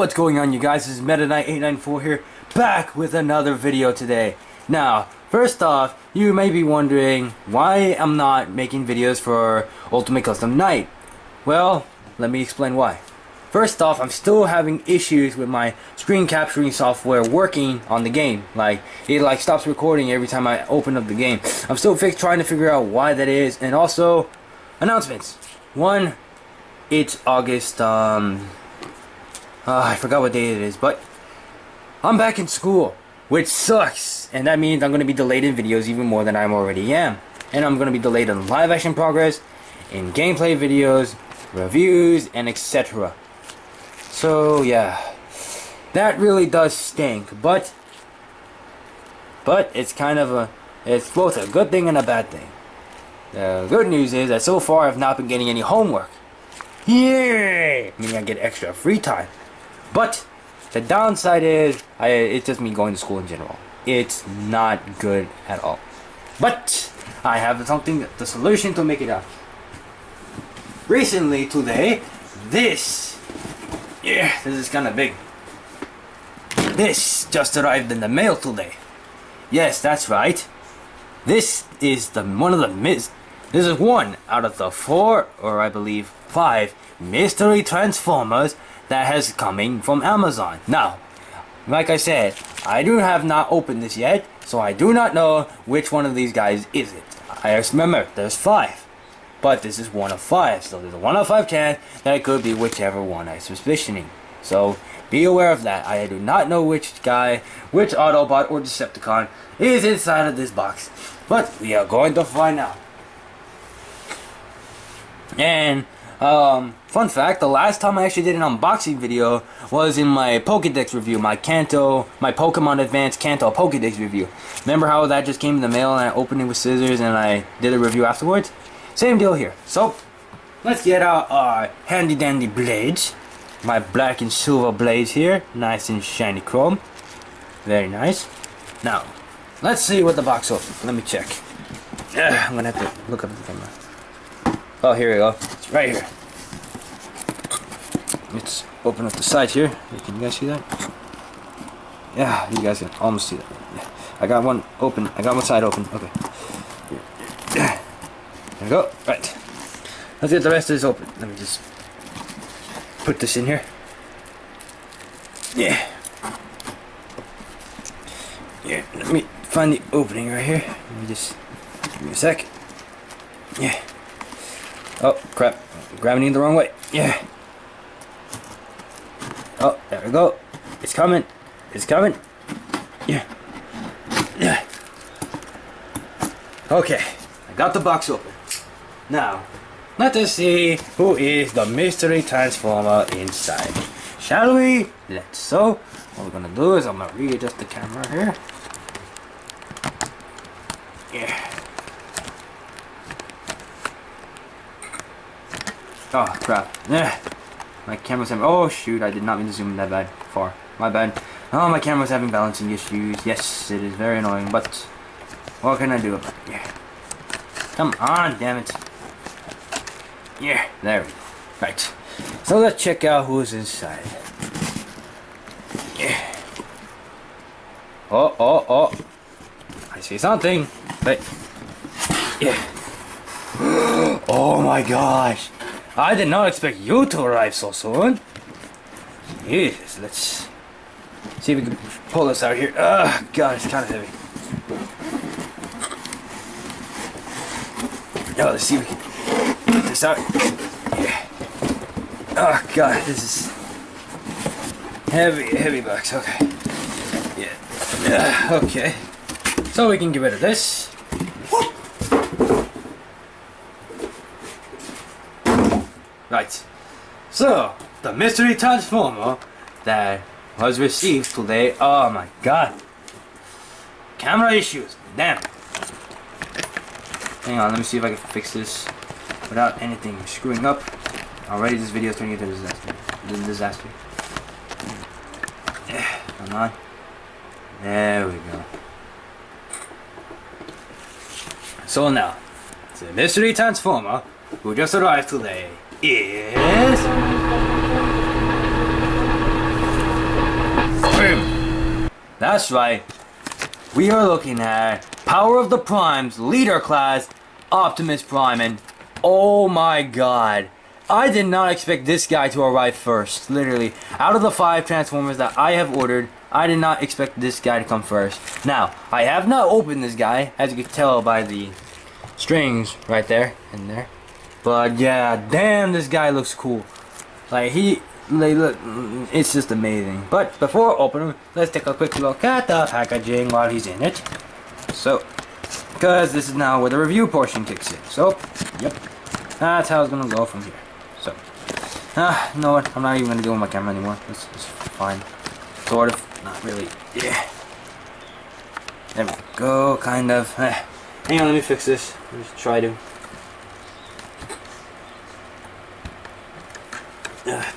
what's going on, you guys? This is Meta Knight 894 here, back with another video today. Now, first off, you may be wondering why I'm not making videos for Ultimate Custom Night. Well, let me explain why. First off, I'm still having issues with my screen capturing software working on the game. It stops recording every time I open up the game. I'm still trying to figure out why that is. And also, announcements. One, it's August, I forgot what day it is, but I'm back in school, which sucks. And that means I'm going to be delayed in videos even more than I already am. And I'm going to be delayed in live action progress, in gameplay videos, reviews, and etc. So yeah, that really does stink, but it's it's both a good thing and a bad thing. The good news is that so far I've not been getting any homework. Yay! Meaning I get extra free time. But the downside is it's just me going to school in general. It's not good at all. But I have the solution to make it up. Recently, today, this is kind of big. This just arrived in the mail today. Yes, that's right. This is this is one out of the 4, or I believe 5, mystery transformers that has coming from Amazon. Now, like I said, I have not opened this yet, so I do not know which one of these guys is it. I just remember there's 5, but this is 1 of 5, so there's a 1 of 5 chance that it could be whichever one I'm suspicioning. So be aware of that. I do not know which Autobot or Decepticon is inside of this box, but we are going to find out. And fun fact, the last time I actually did an unboxing video was in my Pokédex review, my Pokemon Advanced Kanto Pokédex review. Remember how that just came in the mail and I opened it with scissors and I did a review afterwards? Same deal here. So, let's get out our handy dandy blades. My black and silver blades here, nice and shiny chrome. Very nice. Now, let's see what the box opens. Let me check. I'm gonna have to look up the camera. Oh, here we go. It's right here. Let's open up the side here. Can you guys see that? Yeah, you guys can almost see that. Yeah. I got one open. I got one side open. Okay. There we go. Right. Let's get the rest of this open. Let me just put this in here. Yeah. Yeah. Let me find the opening right here. Let me just give me a sec. Yeah. Oh, crap. I'm grabbing it the wrong way. Yeah. Oh, there we go. It's coming. It's coming. Yeah. Yeah. Okay. I got the box open. Now, let us see who is the mystery transformer inside. Shall we? Let's. So, what we're going to do is I'm going to readjust the camera here. Yeah. Oh crap. Yeah. My camera's having... Oh shoot, I did not mean to zoom that far. My bad. Oh, my camera's having balancing issues. Yes, it is very annoying, but what can I do about it? Yeah. Come on, damn it. Yeah, there we go. Right. So let's check out who's inside. Yeah. Oh. I see something. But yeah. Oh my gosh. I did not expect you to arrive so soon. Jesus, let's see if we can pull this out here. God, it's kind of heavy. Now let's see if we can get this out. Yeah. Oh God, this is heavy box. Okay. Yeah. Okay. So we can get rid of this. Right, so the mystery transformer that was received today. Oh my God, camera issues. Damn. Hang on, let me see if I can fix this without anything screwing up. Already, this video is turning into a disaster. Come on. There we go. So now, the mystery transformer who just arrived today is Boom! That's right. We are looking at Power of the Primes Leader Class Optimus Prime, and oh my god. I did not expect this guy to arrive first. Literally, out of the 5 Transformers that I have ordered, I did not expect this guy to come first. Now, I have not opened this guy, as you can tell by the strings right there and there. But yeah, damn, this guy looks cool. Like, look, it's just amazing. But before opening, let's take a quick look at the packaging while he's in it. So, because this is now where the review portion kicks in. So, yep, that's how it's gonna go from here. So, you know what? I'm not even gonna do it on my camera anymore. It's fine. Sort of. Not really. Yeah. There we go. Kind of. Hang on, let me fix this. Just try to.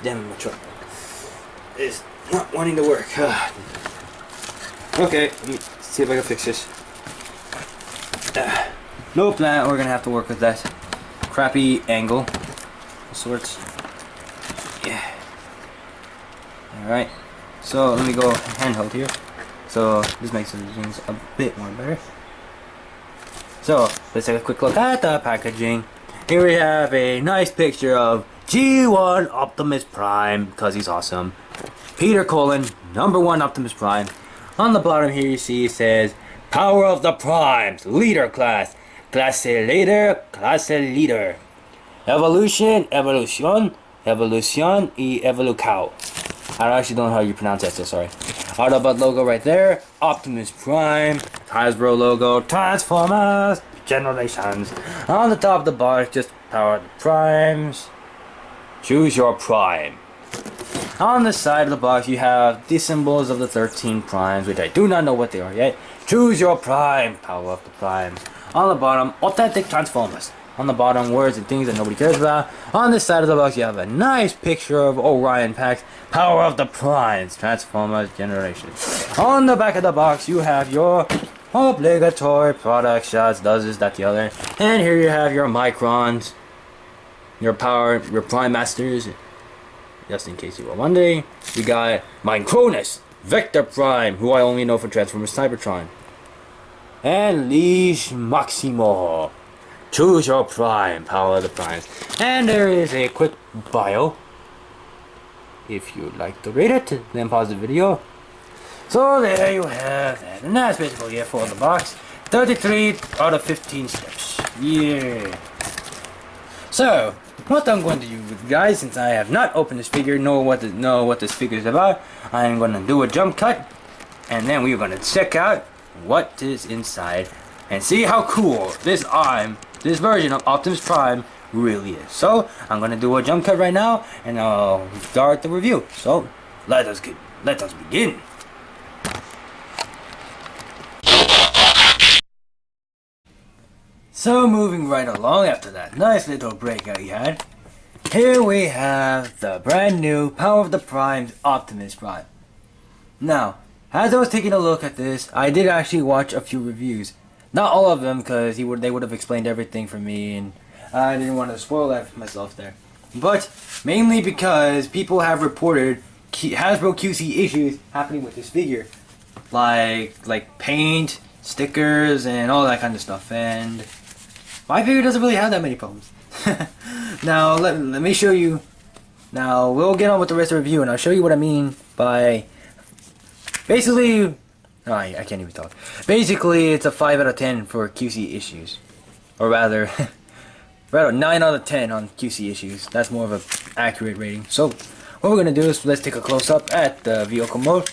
Damn it, my truck is not wanting to work. Okay, let me see if I can fix this. Nope, we're gonna have to work with that crappy angle of sorts. Yeah. Alright, so let me go handheld here. So this makes things a bit more better. So let's take a quick look at the packaging. Here we have a nice picture of G1 Optimus Prime, because he's awesome. Peter Cullen, #1 Optimus Prime. On the bottom here you see it says Power of the Primes, Leader Class, Classe Leader, Classe Leader. Evolution, Evolution, Evolution, y Evolucow. I actually don't know how you pronounce that, so sorry. Autobot logo right there, Optimus Prime, Hasbro logo, Transformers, Generations. On the top of the box, just Power of the Primes. Choose your prime. On the side of the box you have the symbols of the 13 primes, which I do not know what they are yet. Choose your prime. Power of the primes. On the bottom, authentic Transformers. On the bottom, words and things that nobody cares about. On this side of the box you have a nice picture of Orion Pax. Power of the Primes. Transformers Generations. On the back of the box you have your obligatory product shots. Does this, that, the other. And here you have your Microns. Your Prime Masters, just in case you were wondering. We got Micronus, Vector Prime, who I only know for Transformers Cybertron, and Liege Maximo. Choose your prime. Power of the Primes. And there is a quick bio. If you'd like to read it, then pause the video. So there you have that, and that's basically it for the box. 33 out of 15 steps. Yeah. So, what I'm going to do, guys, since I have not opened this figure, know what this figure is about, I am going to do a jump cut, and then we're going to check out what is inside, and see how cool this version of Optimus Prime really is. So, I'm going to do a jump cut right now, and I'll start the review. So, let us begin. So moving right along after that nice little breakout you had, here we have the brand new Power of the Primes Optimus Prime. Now, as I was taking a look at this, I did actually watch a few reviews. Not all of them, because they would have explained everything for me, and I didn't want to spoil that for myself there. But mainly because people have reported Hasbro QC issues happening with this figure, like paint, stickers, and all that kind of stuff. And my figure doesn't really have that many problems. Now, let me show you. Now, we'll get on with the rest of the review, and I'll show you what I mean by... Basically... Oh, I can't even talk. Basically, it's a 5 out of 10 for QC issues. Or rather 9 out of 10 on QC issues. That's more of an accurate rating. So, what we're going to do is let's take a close-up at the vehicle mode.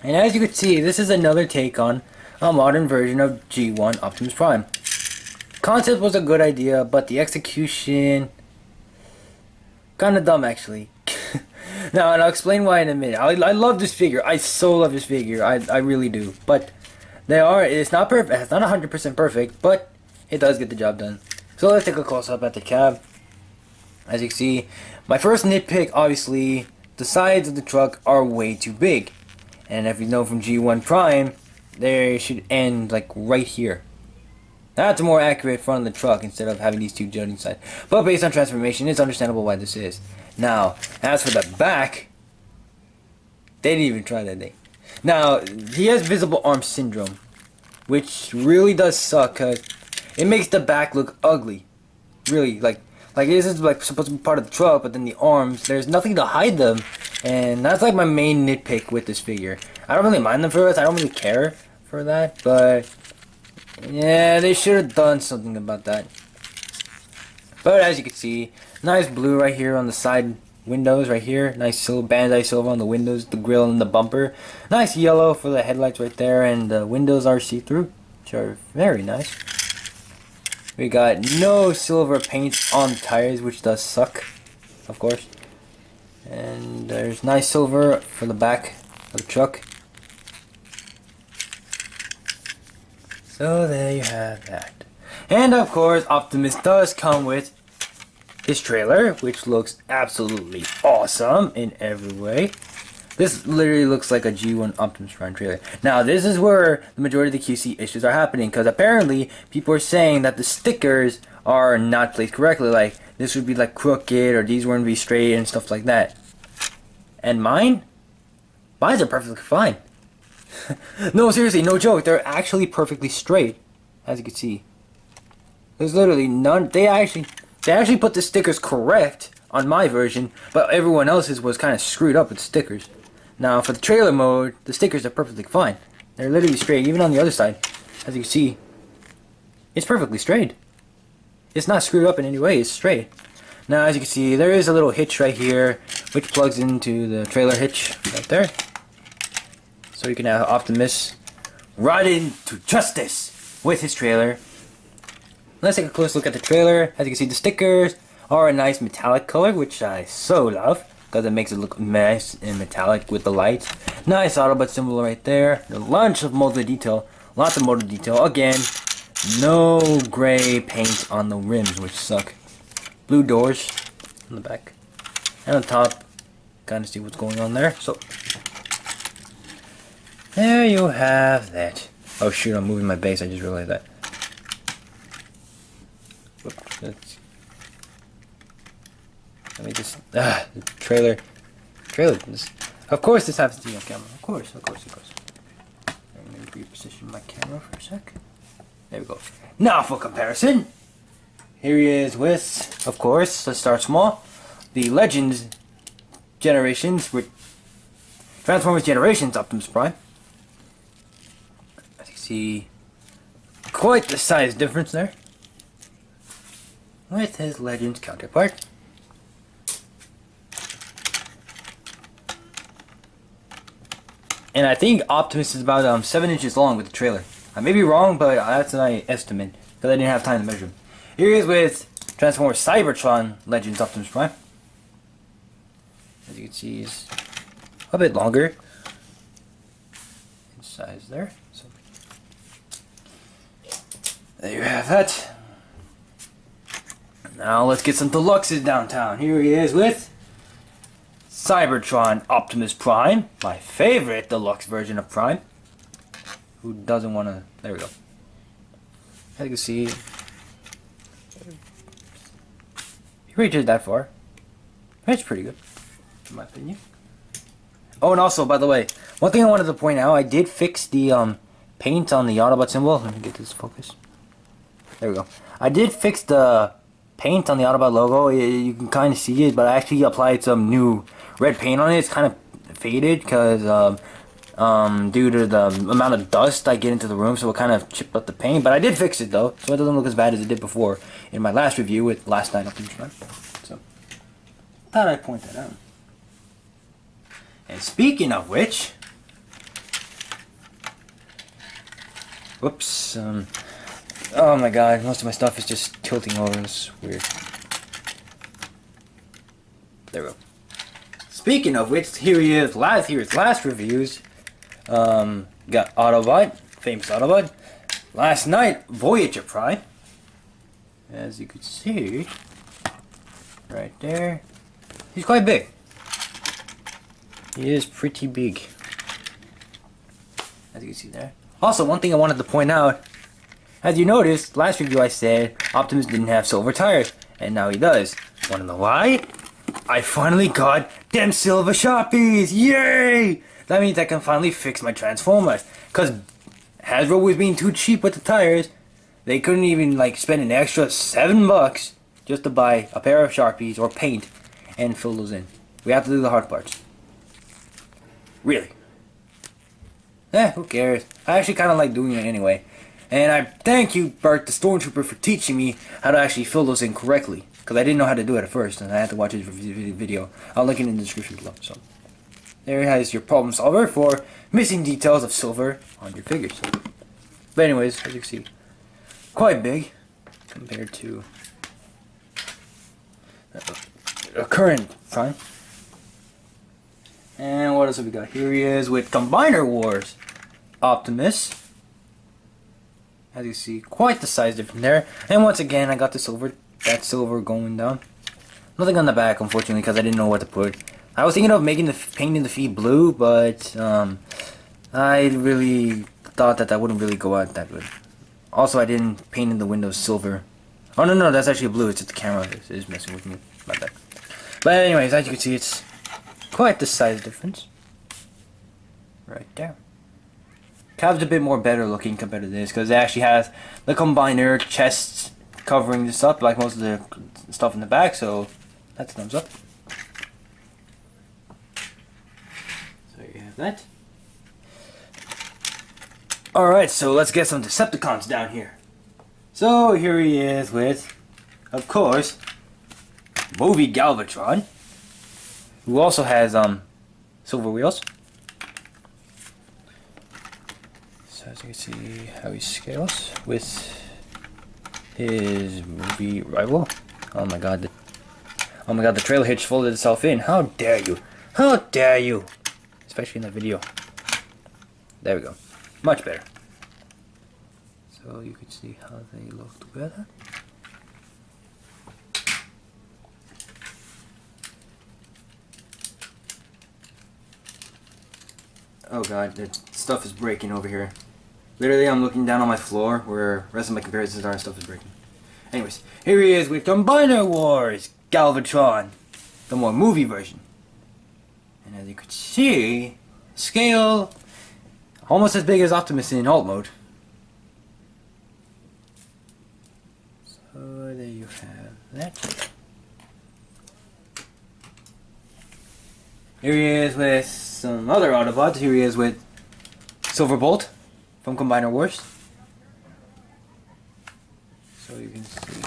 And as you can see, this is another take on a modern version of G1 Optimus Prime. Concept was a good idea, but the execution kinda dumb, actually. Now, and I'll explain why in a minute. I love this figure. I so love this figure. I really do. But it's not perfect. It's not 100% perfect, but it does get the job done. So let's take a close up at the cab. As you can see, my first nitpick, obviously, the sides of the truck are way too big. And if you know from G1 Prime, they should end like right here. That's a more accurate front of the truck instead of having these two jutting sides. But based on transformation, it's understandable why this is. Now, as for the back, They didn't even try that thing. Now, he has visible arm syndrome, which really does suck, cause it makes the back look ugly. Really, like this is like supposed to be part of the truck, but then the arms, there's nothing to hide them, and that's like my main nitpick with this figure. I don't really mind them for this. I don't really care for that, but yeah, they should have done something about that. But as you can see, nice blue right here on the side windows right here. Nice silver, Bandai silver on the windows, the grill and the bumper. Nice yellow for the headlights right there, and the windows are see-through, which are very nice. We got no silver paint on the tires, which does suck, of course. And there's nice silver for the back of the truck. So there you have that. And of course, Optimus does come with his trailer, which looks absolutely awesome in every way. This literally looks like a G1 Optimus Prime trailer. Now, this is where the majority of the QC issues are happening, because apparently people are saying that the stickers are not placed correctly. Like, this would be like crooked, or these wouldn't be straight, and stuff like that. And mine? Mine are perfectly fine. No, seriously, no joke. They're actually perfectly straight, as you can see. There's literally none. They actually put the stickers correct on my version, but everyone else's was kind of screwed up with stickers. Now, for the trailer mode, the stickers are perfectly fine. They're literally straight, even on the other side. As you can see, it's perfectly straight. It's not screwed up in any way, it's straight. Now, as you can see, there is a little hitch right here, which plugs into the trailer hitch right there. So you can have Optimus ride into justice with his trailer. Let's take a close look at the trailer. As you can see, the stickers are a nice metallic color, which I so love, because it makes it look nice and metallic with the lights. Nice Autobot symbol right there. A bunch of molded detail. Lots of molded detail. Again, no gray paint on the rims, which suck. Blue doors on the back. And on top, kind of see what's going on there. So, there you have that. Oh shoot, I'm moving my base, I just realized that. Whoops, let me just, the trailer, of course this happens to be on camera, of course. Let me reposition my camera for a sec. There we go. Now for comparison, here he is with, of course, let's start small, the Legends Generations, with Transformers Generations Optimus Prime. As you see, quite the size difference there, with his Legends counterpart. And I think Optimus is about 7 inches long with the trailer. I may be wrong, but that's my estimate, because I didn't have time to measure him. Here he is with Transformers Cybertron Legends Optimus Prime. As you can see, he's a bit longer in size there. So there you have that. Now let's get some deluxes downtown. Here he is with Cybertron Optimus Prime, my favorite deluxe version of Prime. Who doesn't want to? There we go. As you can see, he reaches that far. It's pretty good, in my opinion. Oh, and also, by the way, one thing I wanted to point out, I did fix the paint on the Autobot symbol. Let me get this focus. There we go. I did fix the paint on the Autobot logo. You can kind of see it, but I actually applied some new red paint on it. It's kind of faded because due to the amount of dust I get into the room, so it kind of chipped up the paint. But I did fix it though, so it doesn't look as bad as it did before in my last review with last night Optimus Prime. So thought I'd point that out. And speaking of which, whoops, oh my god, most of my stuff is just tilting over. It's weird. There we go. Speaking of which, here he is, last reviews. Got Autobot, famous Autobot. Last night, Voyager Prime. As you can see, right there, he's quite big. He is pretty big, as you can see there. Also, one thing I wanted to point out, as you noticed, last review I said Optimus didn't have silver tires, and now he does. Want to know why? I finally got them silver Sharpies! Yay! That means I can finally fix my Transformers. Cause Hasbro was being too cheap with the tires. They couldn't even like spend an extra $7 just to buy a pair of Sharpies or paint and fill those in. We have to do the hard parts. Really. Who cares? I actually kind of like doing it anyway. And I thank you, Bart the Stormtrooper, for teaching me how to actually fill those in correctly. Because I didn't know how to do it at first, and I had to watch his video. I'll link it in the description below. So there has your problem solver for missing details of silver on your figures. But anyways, as you can see, quite big compared to a current Prime. And what else have we got? Here he is with Combiner Wars Optimus. As you see, quite the size difference there. And once again, I got the silver, that silver going down. Nothing on the back, unfortunately, because I didn't know what to put. I was thinking of painting the feet blue, but I really thought that wouldn't really go out that good. Also, I didn't paint in the windows silver. Oh no, that's actually blue. It's just the camera is messing with me. My bad. But anyways, as you can see, it's quite the size difference. Right there. Cav's a bit more better looking compared to this because it actually has the combiner chests covering this up like most of the stuff in the back, so that's a thumbs up. So you have that. Alright, so let's get some Decepticons down here. So here he is with, of course, Movie Galvatron, who also has silver wheels. So as you can see how he scales with his movie rival. Oh my god, the trailer hitch folded itself in. How dare you? How dare you? Especially in that video. There we go. Much better. So you can see how they look together. Oh god, the stuff is breaking over here. Literally, I'm looking down on my floor where the rest of my comparisons are and stuff is breaking. Anyways, here he is with Combiner Wars Galvatron, the more movie version. And as you can see, scale almost as big as Optimus in alt mode. So there you have that. Here he is with some other Autobots. Here he is with Silverbolt from Combiner Wars. So you can see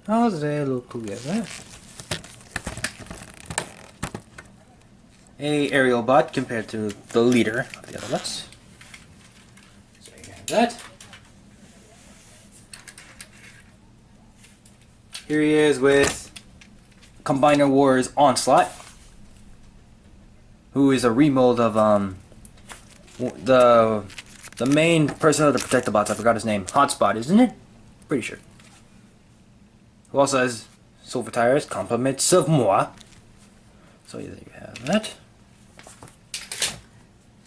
how they look together. A aerial bot compared to the leader of the Autobots. So you have that. Here he is with Combiner Wars Onslaught, who is a remold of the main person of the Protectobots. I forgot his name. Hotspot, isn't it? Pretty sure. Who also has silver tires, compliments of moi. So there you have that.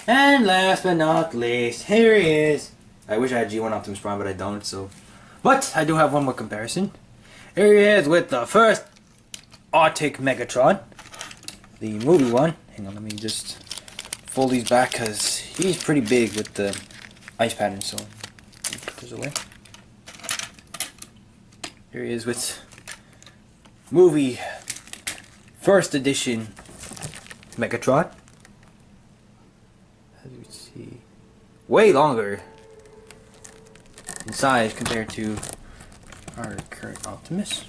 And last but not least, here he is. I wish I had G1 Optimus Prime, but I don't. So, but I do have one more comparison. Here he is with the first Arctic Megatron, the movie one. Hang on, let me just fold these back because he's pretty big with the ice pattern, so put this away. Here he is with movie first edition Megatron. As you can see, way longer in size compared to our current Optimus.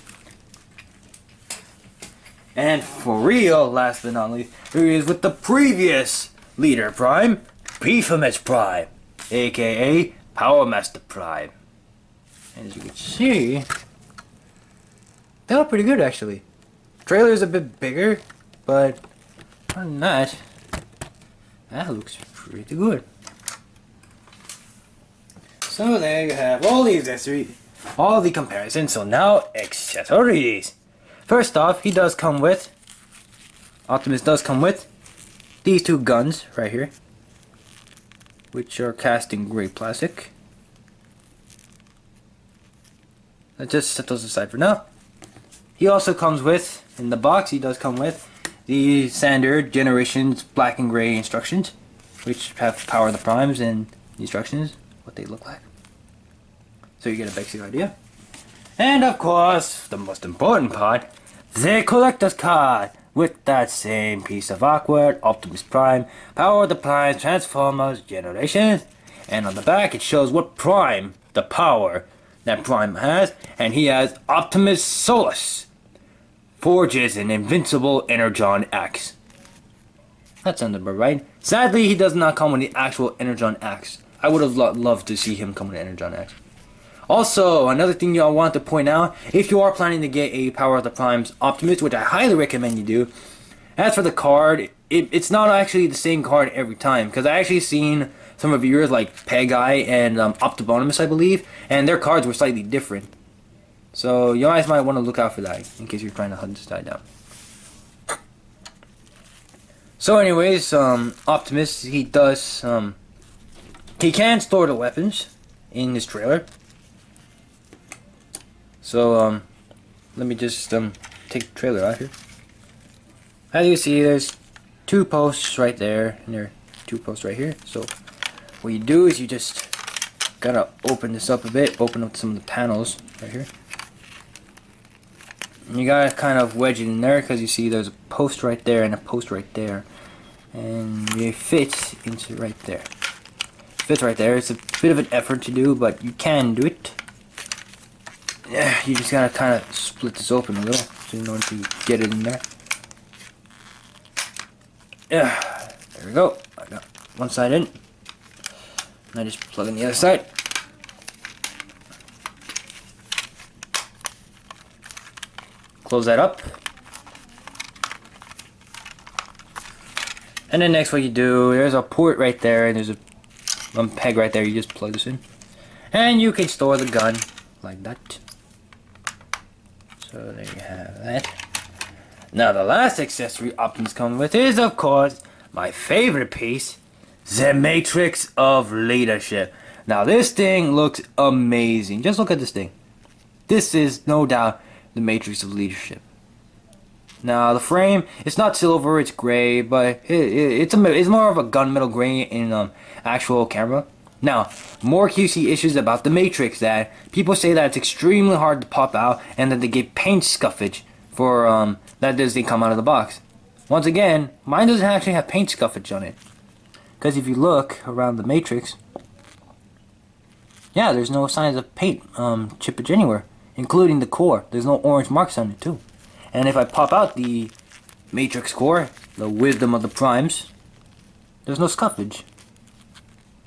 And for real, last but not least, here he is with the previous leader Prime, Optimus Prime, aka Power Master Prime. And as you can see, they look pretty good actually. Trailer is a bit bigger, but other than that, that looks pretty good. So there you have all the accessories, all the comparisons. So now accessories. First off, he does come with, Optimus does come with these two guns right here, which are cast in gray plastic. Let's just set those aside for now. he also comes with, in the box, he does come with the standard Generations black and gray instructions, which have Power of the Primes and the instructions, what they look like. So you get a basic idea. And of course, the most important part, the collector's card with that same piece of artwork, Optimus Prime, Power of the Primes, Transformers, Generations. And on the back it shows what Prime, the power that Prime has, and he has Optimus Solus. Forges an invincible Energon axe. That sounds about right. Sadly, he does not come with the actual Energon axe. I would have loved to see him come with an Energon axe. Also, another thing I want to point out, if you are planning to get a Power of the Primes Optimus, which I highly recommend you do, as for the card, it's not actually the same card every time, because I actually seen some reviewers like Pegai and Optimus, I believe, and their cards were slightly different. So you guys might want to look out for that in case you're trying to hunt this guy down. So anyways, Optimus, he does, he can store the weapons in his trailer. So let me just take the trailer out here. As you see, there's 2 posts right there, and there are 2 posts right here. So what you do is you just gotta open this up a bit, open up some of the panels right here. And you gotta kind of wedge it in there because you see there's a post right there and a post right there. And it fits into right there. Fits right there. It's a bit of an effort to do, but you can do it. Yeah, you just gotta kind of split this open a little so in order to get it in there. Yeah, there we go. I got one side in. And I just plug in the other side. Close that up. And then next what you do, there's a port right there and there's a one peg right there. You just plug this in. And you can store the gun like that. So there you have that. Now the last accessory Optimus comes with is of course my favorite piece, the Matrix of Leadership. Now this thing looks amazing. Just look at this thing. This is no doubt the Matrix of Leadership. Now the frame, it's not silver, it's gray, but it's more of a gunmetal gray in actual camera. Now, more QC issues about the Matrix, that people say that it's extremely hard to pop out and that they get paint scuffage for that as they come out of the box. Once again, mine doesn't actually have paint scuffage on it, because if you look around the Matrix, yeah, there's no signs of paint chippage anywhere, including the core. There's no orange marks on it too. And if I pop out the Matrix core, the Wisdom of the Primes, there's no scuffage.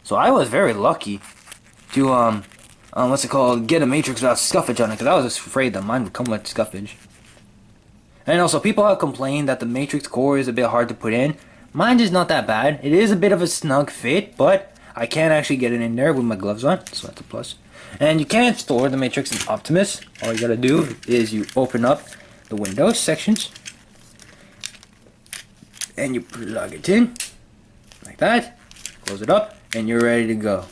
So I was very lucky to what's it called, get a Matrix without scuffage on it, because I was just afraid that mine would come with scuffage. And also, people have complained that the Matrix core is a bit hard to put in. Mine is not that bad. It is a bit of a snug fit, but I can actually get it in there with my gloves on, so that's a plus. And you can't store the Matrix in Optimus. All you gotta do is you open up the Windows sections and you plug it in like that, close it up, and you're ready to go.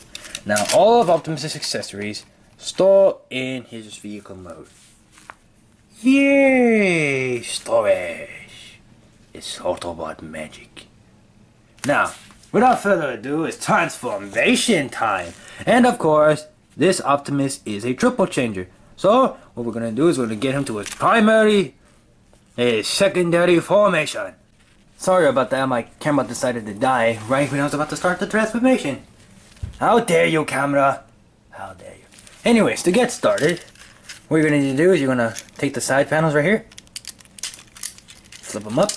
Now all of Optimus's accessories store in his vehicle mode. Yay! Storage! It's Autobot magic. Now, without further ado, it's transformation time! And of course, this Optimus is a triple changer. So, what we're gonna do is we're gonna get him to his primary, his secondary formation. Sorry about that, my camera decided to die right when I was about to start the transformation. How dare you, camera? How dare you? Anyways, to get started, what you're gonna need to do is you're gonna take the side panels right here, flip them up,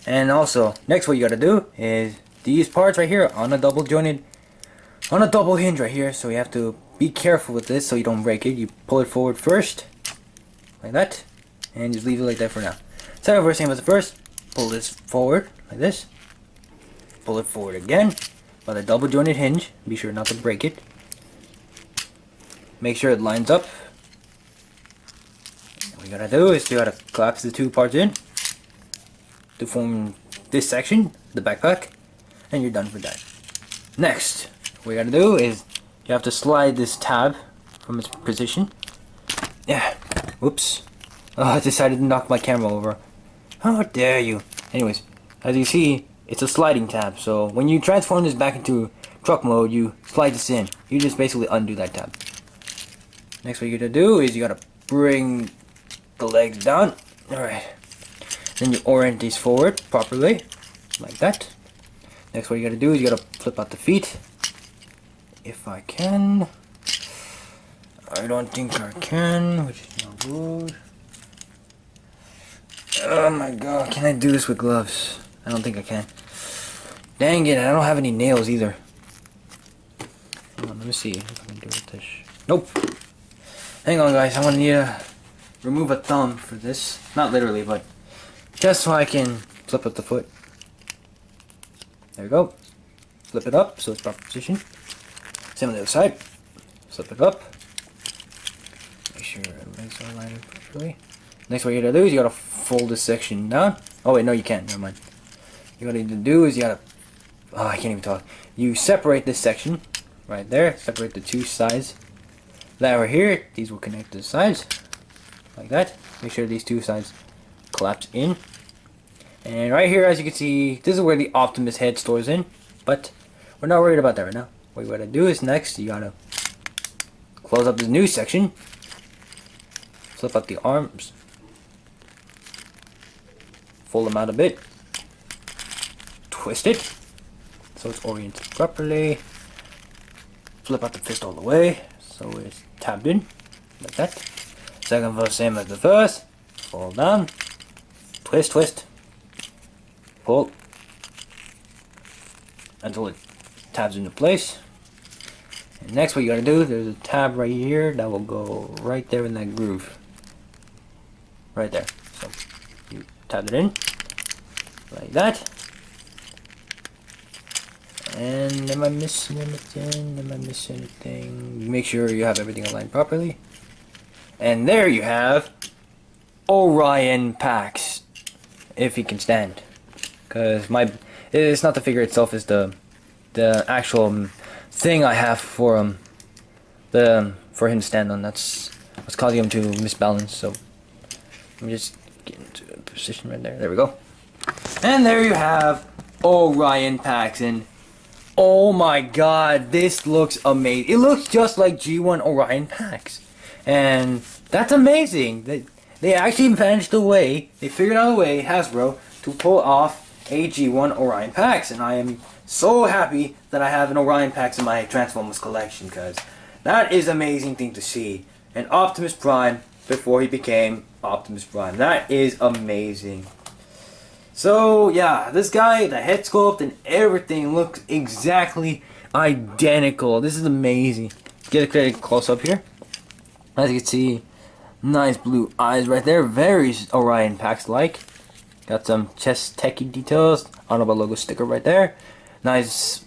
and also, next what you gotta do is these parts right here on a double jointed, on a double hinge right here, so you have to be careful with this so you don't break it. You pull it forward first, like that, and just leave it like that for now. Second verse, same as the first. Pull this forward, like this. Pull it forward again, by the double jointed hinge. Be sure not to break it. Make sure it lines up. What you gotta do is you gotta collapse the 2 parts in to form this section, the backpack, and you're done for that. Next, what you gotta do is you have to slide this tab from its position. Yeah, whoops, Oh, I decided to knock my camera over. How dare you? Anyways, as you see, it's a sliding tab. So when you transform this back into truck mode, you slide this in. You just basically undo that tab. Next, what you gotta do is you gotta bring the legs down. Alright. Then you orient these forward properly. Like that. Next, what you gotta do is you gotta flip out the feet. If I can. I don't think I can, which is not good. Oh my god, can I do this with gloves? I don't think I can. Dang it, I don't have any nails either. Hang on, let me see if I can do it with this. Nope. Hang on guys, I'm gonna need to remove a thumb for this. Not literally, but just so I can flip up the foot. There we go. Flip it up so it's proper position. Same on the other side. Flip it up. Make sure everything's aligned properly. Next, what you gotta do is you gotta fold this section down. Oh wait, no you can't, never mind. You gotta do is you gotta, oh I can't even talk. You separate this section, right there, separate the two sides. That right here, these will connect to the sides, like that. Make sure these two sides collapse in. And right here, as you can see, this is where the Optimus head stores in. But we're not worried about that right now. What you gotta do is next, you gotta close up this new section. Flip up the arms. Fold them out a bit. Twist it so it's oriented properly. Flip out the fist all the way so it's tabbed in like that. Second verse, same as the first. Fold down. Twist, twist. Pull until it tabs into place. And next, what you gotta do, there's a tab right here that will go right there in that groove. Right there. So you tab it in like that. And am I missing anything? Am I missing anything? Make sure you have everything aligned properly. And there you have Orion packs, if he can stand. Because it's not the figure itself, it's the actual thing I have for him for him to stand on. That's what's causing him to misbalance. So let me just get into a position right there. There we go. And there you have Orion packs. And oh my god, this looks amazing. It looks just like G1 Orion packs. And that's amazing. They actually managed a way, they figured out a way, Hasbro, to pull off a G1 Orion packs. And I am so happy that I have an Orion packs in my Transformers collection, because that is an amazing thing to see. And Optimus Prime before he became Optimus Prime. That is amazing. So yeah, this guy, the head sculpt and everything looks exactly identical. This is amazing. Get a close up here. As you can see, nice blue eyes right there. Very Orion packs like. Got some chest techie details. Autobot logo sticker right there. Nice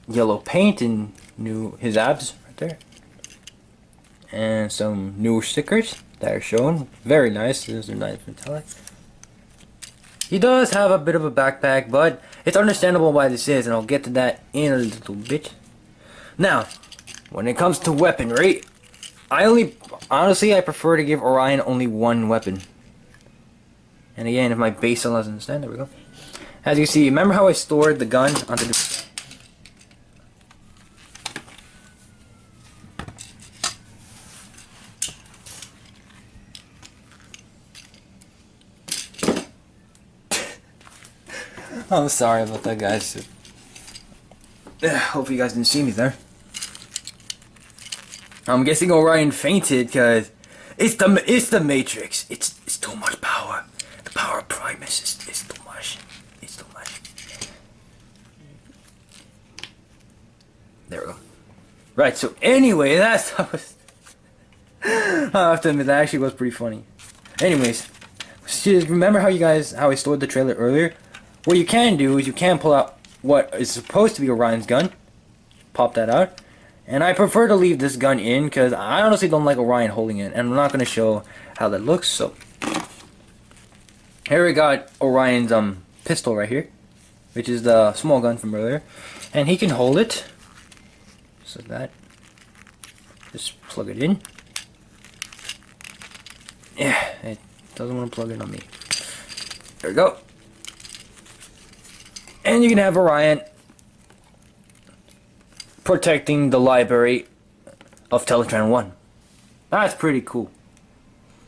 yellow paint and his abs right there. And some newer stickers that are shown. Very nice. Those are nice metallic. He does have a bit of a backpack, but it's understandable why this is, and I'll get to that in a little bit. Now, when it comes to weaponry, honestly, I prefer to give Orion only one weapon. And again, if my base cell doesn't understand, there we go. As you see, remember how I stored the gun onto the... I'm sorry about that, guys. Hope you guys didn't see me there. I'm guessing Orion fainted because it's the Matrix. It's too much power. The power of Primus is too much. It's too much. There we go. Right. So anyway, I have to admit that actually was pretty funny. Anyways, remember how I stored the trailer earlier? What you can do is you can pull out what is supposed to be Orion's gun. Pop that out. And I prefer to leave this gun in because I honestly don't like Orion holding it. And I'm not going to show how that looks. So here we got Orion's pistol right here. Which is the small gun from earlier. And he can hold it. Just like that. Just plug it in. Yeah, it Doesn't want to plug in on me. There we go. And you can have Orion protecting the library of Teletran 1. That's pretty cool.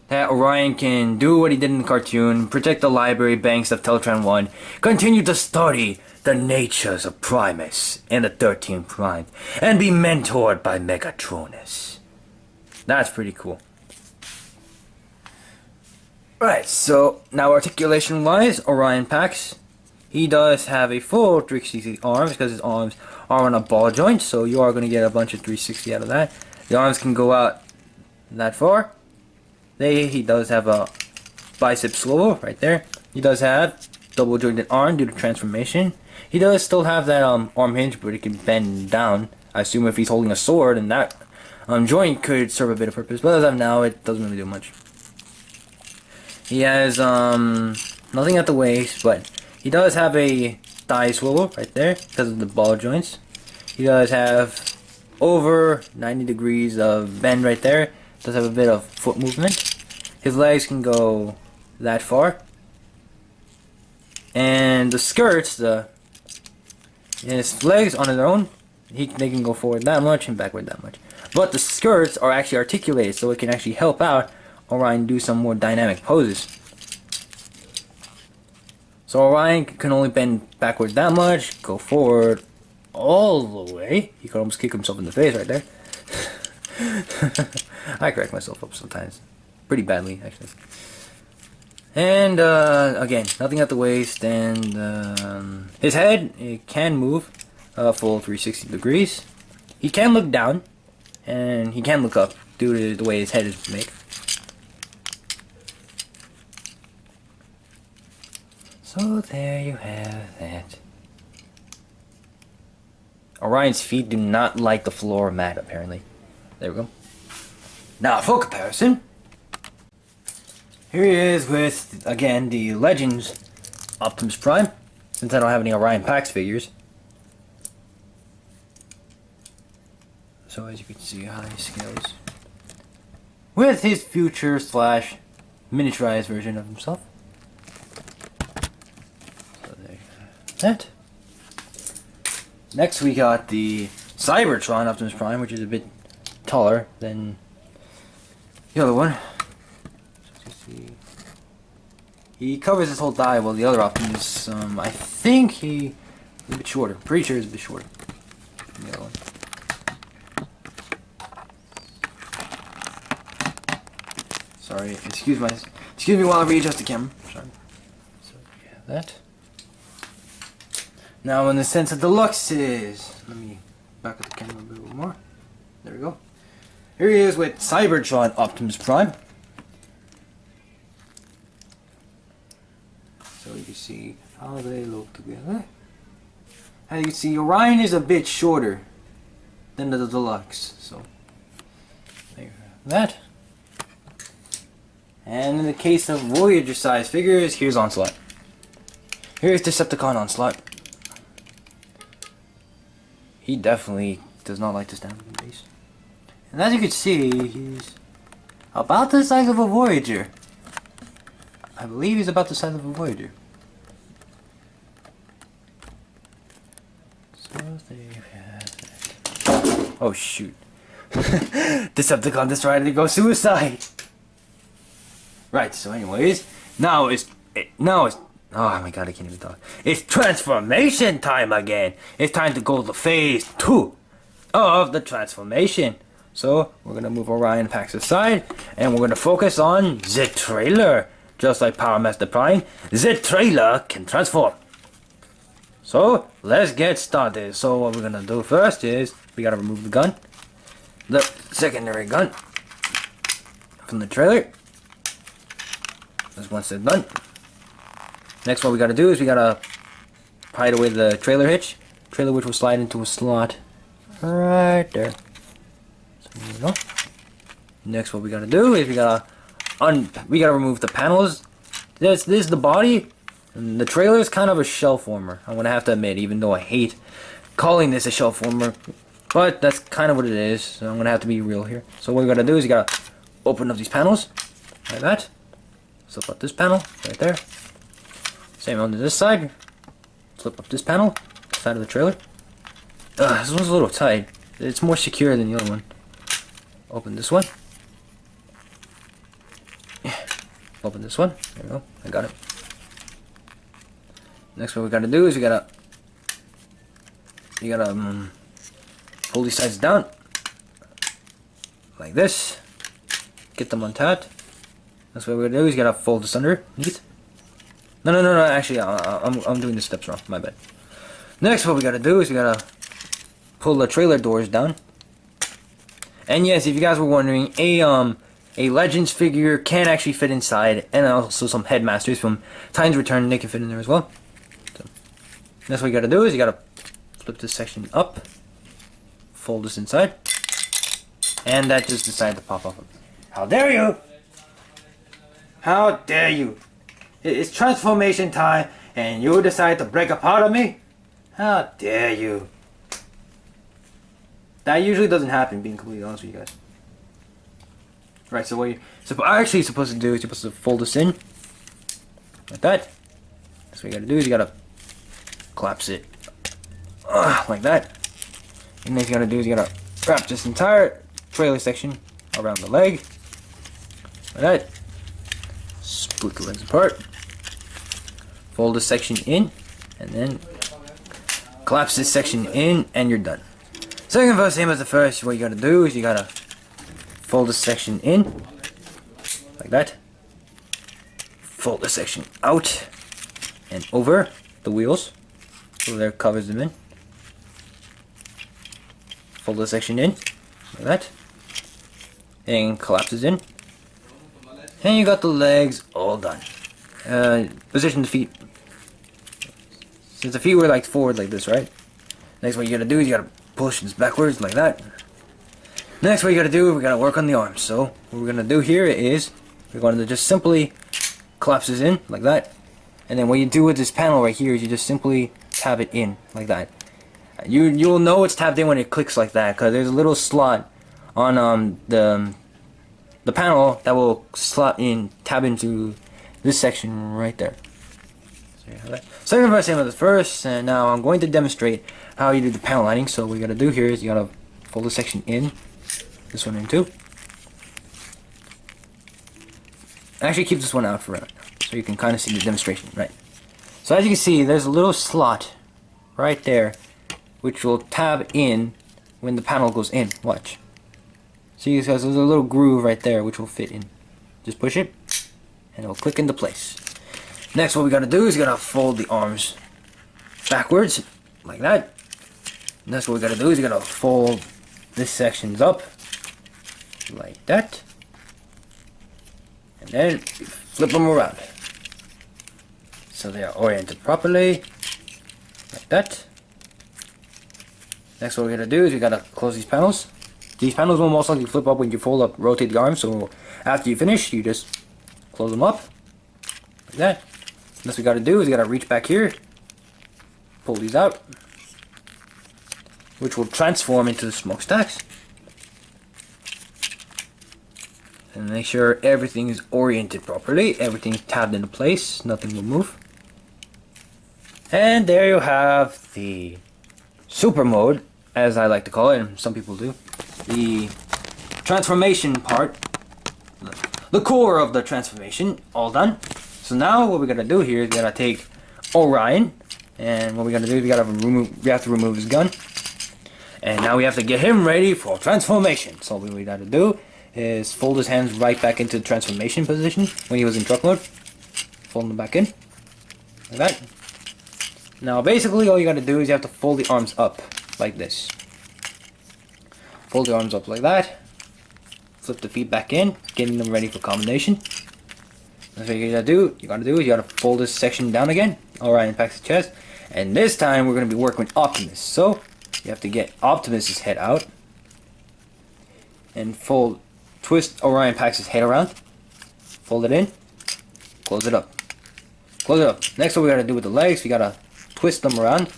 That Orion can do what he did in the cartoon, protect the library banks of Teletran 1, continue to study the natures of Primus and the 13 Prime, and be mentored by Megatronus. That's pretty cool. Right, so now articulation wise, Orion Pax, he does have a full 360 arms because his arms are on a ball joint, so you are going to get a bunch of 360 out of that. The arms can go out that far. He does have a bicep swivel right there. He does have double jointed arm due to transformation. He does still have that arm hinge, but it can bend down. I assume if he's holding a sword, and that joint could serve a bit of purpose. But as of now, it doesn't really do much. He has nothing at the waist, but he does have a thigh swivel right there because of the ball joints. He does have over 90 degrees of bend right there. Does have a bit of foot movement. His legs can go that far. And the skirts, his legs on their own, they can go forward that much and backward that much. But the skirts are actually articulated, so it can actually help out Orion do some more dynamic poses. So Orion can only bend backward that much, go forward all the way. He could almost kick himself in the face right there. I crack myself up sometimes. Pretty badly, actually. And, again, nothing at the waist, and, his head, it can move a full 360 degrees. He can look down, and he can look up due to the way his head is made. So there you have that. Orion's feet do not like the floor mat, apparently. There we go. Now, for comparison, here he is with, again, the Legends Optimus Prime, since I don't have any Orion Pax figures. So as you can see, high scales. With his future slash miniaturized version of himself. So there you have that. Next we got the Cybertron Optimus Prime, which is a bit taller than the other one. He covers his whole thigh, while the other Optimus, I think he's a bit shorter. Pretty sure he's a bit shorter than the other one. Sorry, excuse me while I readjust the camera. Sorry. So yeah, that. Now, in the sense of deluxes, let me back up the camera a bit more. There we go. Here he is with Cybertron Optimus Prime. So you can see how they look together. As you can see, Orion is a bit shorter than the deluxe. So there you have that. And in the case of Voyager size figures, here's Onslaught. Here's Decepticon Onslaught. He definitely does not like to stand on the base. And as you can see, he's about the size of a Voyager. I believe he's about the size of a Voyager. So there you have it. Oh shoot. Decepticon decided to go suicide. Right, so anyways, now it's oh my god, I can't even talk. It's transformation time again. It's time to go to phase 2 of the transformation. So we're gonna move Orion Pax aside, and we're gonna focus on the trailer. Just like Power Master Prime, the trailer can transform. So let's get started. So what we're gonna do first is we gotta remove the gun, the secondary gun from the trailer. That's one step done. Next, what we gotta do is we gotta hide away the trailer hitch, which will slide into a slot right there. So there we go. Next, what we gotta do is we gotta remove the panels. This is the body, and the trailer is kind of a shell former. I'm gonna have to admit, even though I hate calling this a shell former, but that's kind of what it is. So I'm gonna have to be real here. So what we gotta do is you gotta open up these panels like that. Flip up this panel right there. Same on this side. Flip up this panel, side of the trailer. This one's a little tight. It's more secure than the other one. Open this one. Open this one. There we go. I got it. Next, what we gotta do is you gotta pull these sides down like this. Get them untapped. That's what we're gonna do. Is you gotta fold this underneath. No. Actually, I'm doing the steps wrong. My bad. Next, what we gotta do is we gotta pull the trailer doors down. And yes, if you guys were wondering, a Legends figure can actually fit inside, and also some Headmasters from Titan's Return, they can fit in there as well. So, that's what you gotta do is you gotta flip this section up, fold this inside, and that just decided to pop off. How dare you! How dare you! It's transformation time, and you decide to break apart on me? How dare you! That usually doesn't happen, being completely honest with you guys. Right, so what you're actually supposed to do is you're supposed to fold this in like that. That's what you gotta do is you gotta collapse it like that. And then you gotta do is you gotta wrap this entire trailer section around the leg like that. Split the legs apart. Fold this section in, and then collapse this section in, and you're done. Second verse, same as the first. What you gotta do is you gotta fold this section in like that. Fold this section out and over the wheels so there covers them in. Fold this section in like that, and collapses in. And you got the legs all done. Position the feet. Since the feet were like forward like this, right? Next, what you gotta do is you gotta push this backwards like that. Next, what you gotta do, we gotta work on the arms. So, what we're gonna do here is we're going to just simply collapse this in like that. And then what you do with this panel right here is you just simply tab it in like that. You'll know it's tapped in when it clicks like that, because there's a little slot on the panel that will slot in, tab into this section right there. So you have that. Second verse, same as the first, and now I'm going to demonstrate how you do the panel lining. So what you gotta do here is you gotta fold this section in, this one in too. Actually, keep this one out for right now, so you can kind of see the demonstration, right? So as you can see, there's a little slot right there, which will tab in when the panel goes in. Watch. See, there's a little groove right there which will fit in. Just push it, and it'll click into place. Next, what we gotta do is we gotta fold the arms backwards, like that. And that's what we gotta do is we gotta fold this sections up, like that. And then flip them around. So they are oriented properly, like that. Next, what we're gonna do is we gotta close these panels. These panels will most likely flip up when you fold up, rotate the arms. So after you finish, you just close them up like that. Next, we gotta do is we gotta reach back here, pull these out, which will transform into the smokestacks. And make sure everything is oriented properly, everything's tabbed into place, nothing will move. And there you have the super mode, as I like to call it, and some people do. The transformation part, the core of the transformation, all done. So now what we gotta do here is we gotta take Orion, and what we gotta do is we have to remove his gun. And now we have to get him ready for transformation. So what we gotta do is fold his hands right back into the transformation position when he was in truck mode. Fold them back in, like that. Now basically all you gotta do is you have to fold the arms up, like this. Fold the arms up like that. Flip the feet back in, getting them ready for combination. That's what you gotta do. You gotta fold this section down again. Alright, impacts the chest. And this time we're gonna be working with Optimus. So you have to get Optimus's head out and twist Orion Pax's head around. Fold it in. Close it up. Close it up. Next, what we gotta do with the legs, we gotta twist them around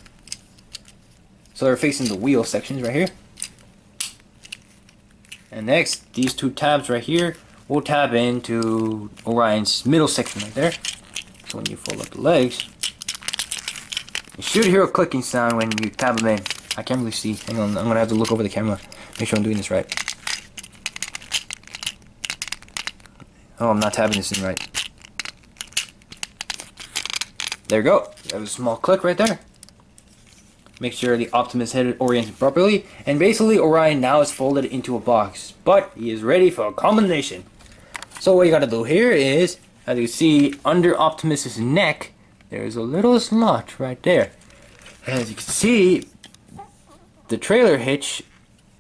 so they're facing the wheel sections right here. And next, these two tabs right here will tap into Orion's middle section right there. So when you fold up the legs, you should hear a clicking sound when you tap them in. I can't really see. Hang on, I'm gonna have to look over the camera, make sure I'm doing this right. Oh, I'm not tapping this in right. There you go. There's a small click right there. Make sure the Optimus head is oriented properly. And basically, Orion now is folded into a box. But he is ready for a combination. So what you gotta do here is, as you see, under Optimus's neck, there's a little slot right there. As you can see, the trailer hitch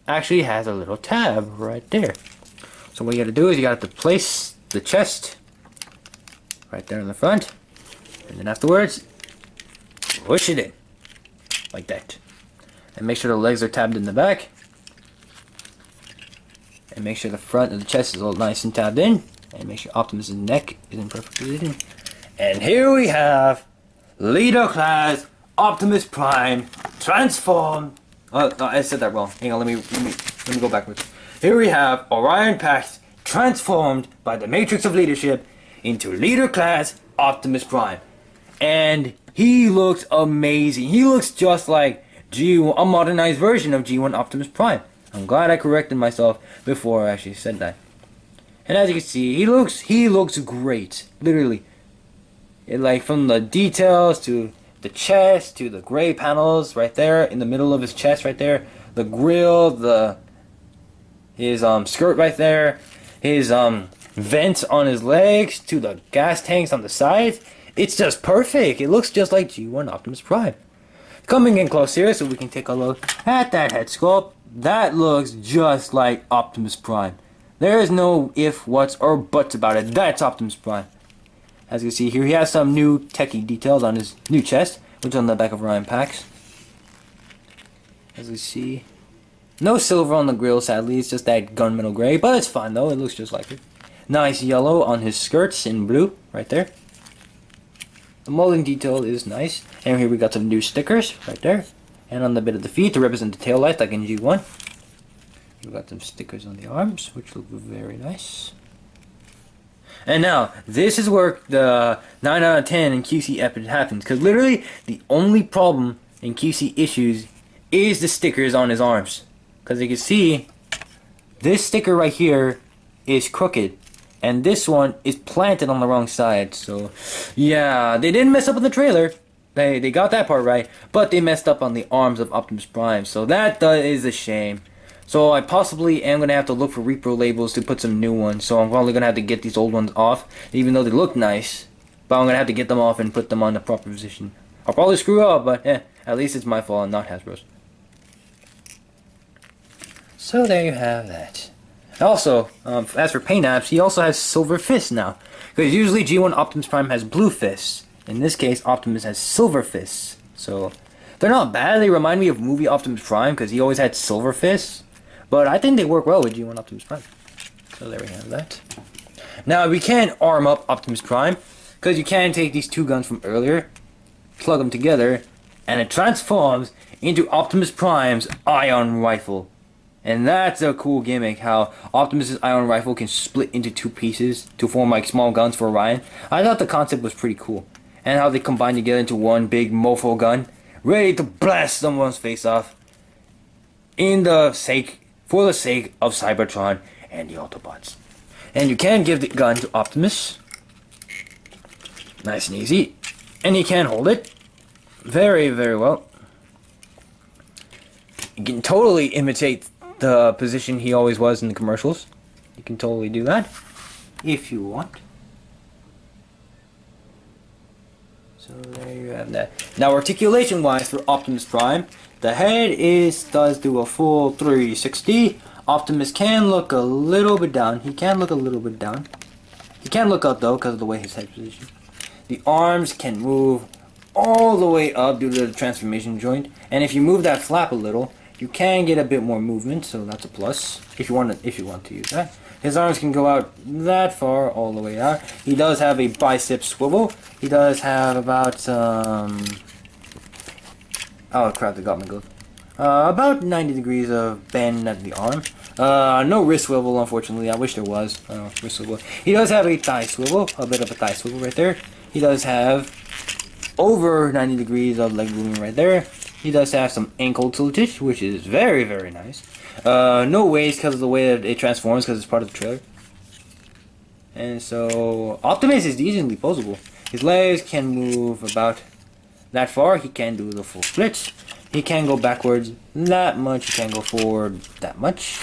actually has a little tab right there. So what you gotta do is you gotta place the chest right there in the front, and then afterwards push it in like that, and make sure the legs are tabbed in the back, and make sure the front of the chest is all nice and tabbed in, and make sure Optimus' neck is in perfect position. And here we have Leader Class Optimus Prime transformed. Oh, no, I said that wrong. Hang on, let me go backwards. Here we have Orion Pax transformed by the Matrix of Leadership into Leader Class Optimus Prime. And he looks amazing. He looks just like G1, a modernized version of G1 Optimus Prime. I'm glad I corrected myself before I actually said that. And as you can see, he looks great. Literally. Like from the details to the chest to the gray panels right there in the middle of his chest right there, the grill, his skirt right there, his vents on his legs to the gas tanks on the sides. It's just perfect. It looks just like G1 Optimus Prime. Coming in close here so we can take a look at that head sculpt. That looks just like Optimus Prime. There is no if, whats, or buts about it. That's Optimus Prime. As you can see here, he has some new techie details on his new chest, which is on the back of Orion Pax. As you see, no silver on the grill, sadly. It's just that gunmetal gray, but it's fine though. It looks just like it. Nice yellow on his skirts in blue, right there. The molding detail is nice. And here we got some new stickers, right there. And on the bit of the feet to represent the tail lights, like in G1. We got some stickers on the arms, which look very nice. And now, this is where the 9 out of 10 in QC Epic happens. Because literally, the only problem in QC issues is the stickers on his arms. Because you can see, this sticker right here is crooked. And this one is planted on the wrong side. So, yeah, they didn't mess up in the trailer. They got that part right. But they messed up on the arms of Optimus Prime. So that is a shame. So I possibly am going to have to look for repro labels to put some new ones. So I'm probably going to have to get these old ones off, even though they look nice. But I'm going to have to get them off and put them on the proper position. I'll probably screw up, but at least it's my fault and not Hasbro's. So there you have that. Also, as for paint apps, he also has silver fists now. Because usually G1 Optimus Prime has blue fists. In this case, Optimus has silver fists. So they're not bad. They remind me of movie Optimus Prime because he always had silver fists. But I think they work well with G1 Optimus Prime. So there we have that. Now we can arm up Optimus Prime, because you can take these two guns from earlier, plug them together, and it transforms into Optimus Prime's ion rifle. And that's a cool gimmick, how Optimus's ion rifle can split into two pieces to form like small guns for Orion. I thought the concept was pretty cool. And how they combine together into one big mofo gun, ready to blast someone's face off for the sake of Cybertron and the Autobots. And you can give the gun to Optimus. Nice and easy. And he can hold it very, very well. You can totally imitate the position he always was in the commercials. You can totally do that if you want. So there you have that. Now articulation wise for Optimus Prime, the head does do a full 360. Optimus can look a little bit down. He can look a little bit down. He can look up though because of the way his head position. The arms can move all the way up due to the transformation joint. And if you move that flap a little, you can get a bit more movement, so that's a plus if you want to use that. His arms can go out that far, all the way out. He does have a bicep swivel. He does have about oh crap, they got me good. About 90 degrees of bend at the arm. No wrist swivel, unfortunately. I wish there was. Wrist swivel. He does have a thigh swivel, a bit of a thigh swivel right there. He does have over 90 degrees of leg movement right there. He does have some ankle tiltage, which is very, very nice. No waist because of the way that it transforms, because it's part of the trailer. And so, Optimus is easily posable. His legs can move about that far. He can do the full splits. He can go backwards that much. He can go forward that much.